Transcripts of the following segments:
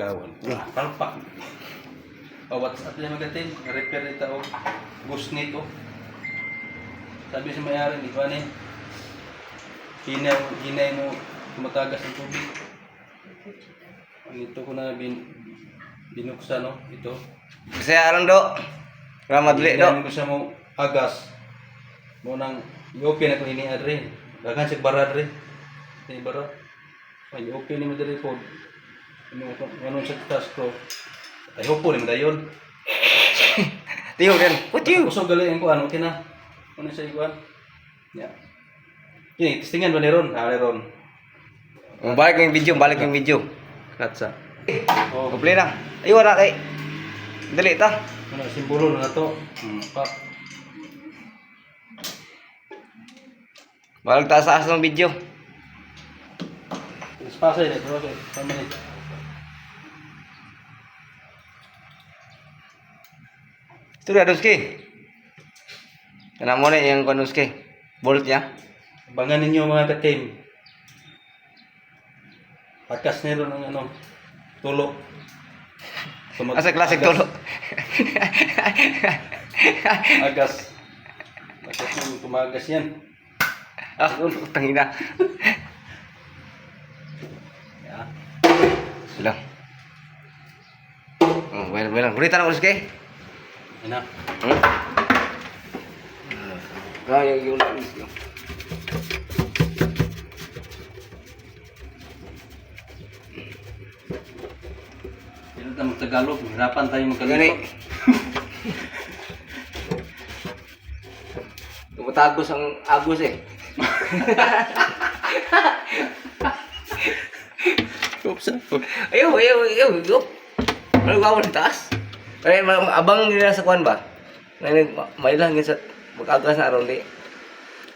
Kawan. Palpak. WhatsApp niya magatin. Repair nito o. Bus nito. Sabi sa may-ari, di ba ni? Hinay mo tumatagas ng tubig. Ito ko na binuksan, no? Ito. Kasi alang do. Kaya madali do. Hindi ko siya mo agas. Mo nang i-open ako ini adre. Dagan siya barad re. Ini barad. Ay, i-open ni mo dali po. Ano siya task ko. Ay, hopo ni mo dayon. Tiyo din. Tiyo. Kusog galing ko ano kina. Ano siya iguan? Ya. Ini testingan ba ni Ron? Ron. Balik yung video, balik yung video. Katsa. Oh, kumple na. Ayun na kay. Dali ta. Ano simbolo na to? Pa. Balik taas ng video. Espasa ini, terus sama ni. Itu dia Duski. Kenapa nih yang Duski? Boltnya? Abangan ninyo mga ka-team. Pakas nero ng ano, tulo. Asa klasik tulo. Agas. Agas yung tumagas yan. Ah, tangina. Ya. Sudah. Oh, well. Berita na Duski. Enak. Kaya yung Duski. Hindi tayo mag-Tagalog. Hirapan tayo Gani. mag-Tagalog. Tumatagos ang agos eh. Oops. Ayaw. Ano gawin sa taas? Kaya abang nila sa kuwan ba? May lang sa mag-agas na aron di.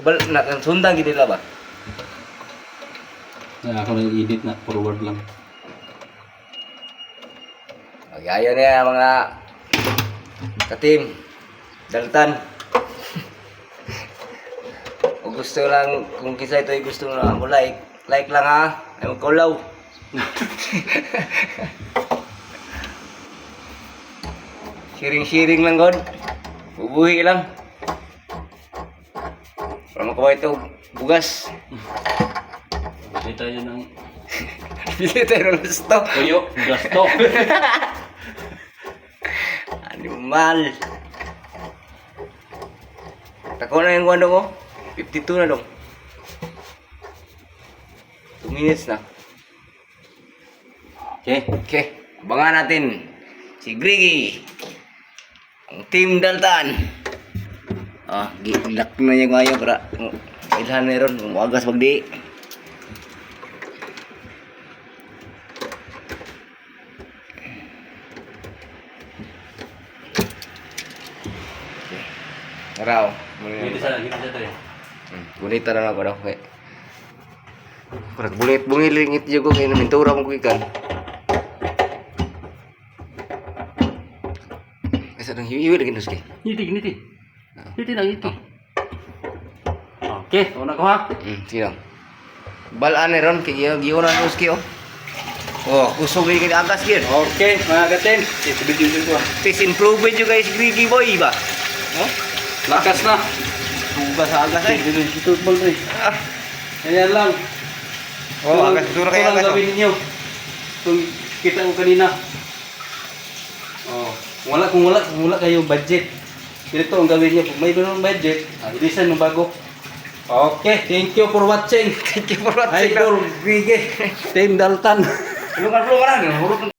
Bal sundan gid nila ba? Ako nag-edit na. Forward lang. Ayaw niya mga ka-team. Daltan. O gusto lang, kung kisa ito ay gusto na mo like lang ha. Ay magkulaw. Sharing lang god. Bubuhi lang. Para makuha ito bugas. Bili tayo ng Bili tayo ng gusto. tuyo. Gasto. Animal. Tako na yung ano ko. 52 na dong. 2 minutes na. Okay. Abangan natin si Griggy. Ang Team Daltan. Gilak na niya ngayon para ilhan meron. Umagas magdi. Araw. Hindi sa tayo. Gunita na ako daw. Kurang bulit bungilingit juga kay mintura mo ikan. Asa nang hiwi lagi nuski. Niti. Niti lang ito. Okay, una ko ha. Sige. Balaan ni ron kay giyonan nuski oh. Oh, kusog ni agas gid. Okay, mga katen. Ito video ko. Peace improvement juga si Griggy boy ba. Oh? Lakas na. Tugas sa agas ay. Ito ball rin. Ayan lang. Oh, agas duro kay agas. Gawin niyo. Kung kita ko kanina. Oh, kung wala kayo budget. Ganito ang gawin niyo. Kung may ganung budget, ilisan mo bago. Okay, thank you for watching. Thank you for watching. Idol Griggy, Team Daltan. Lu kan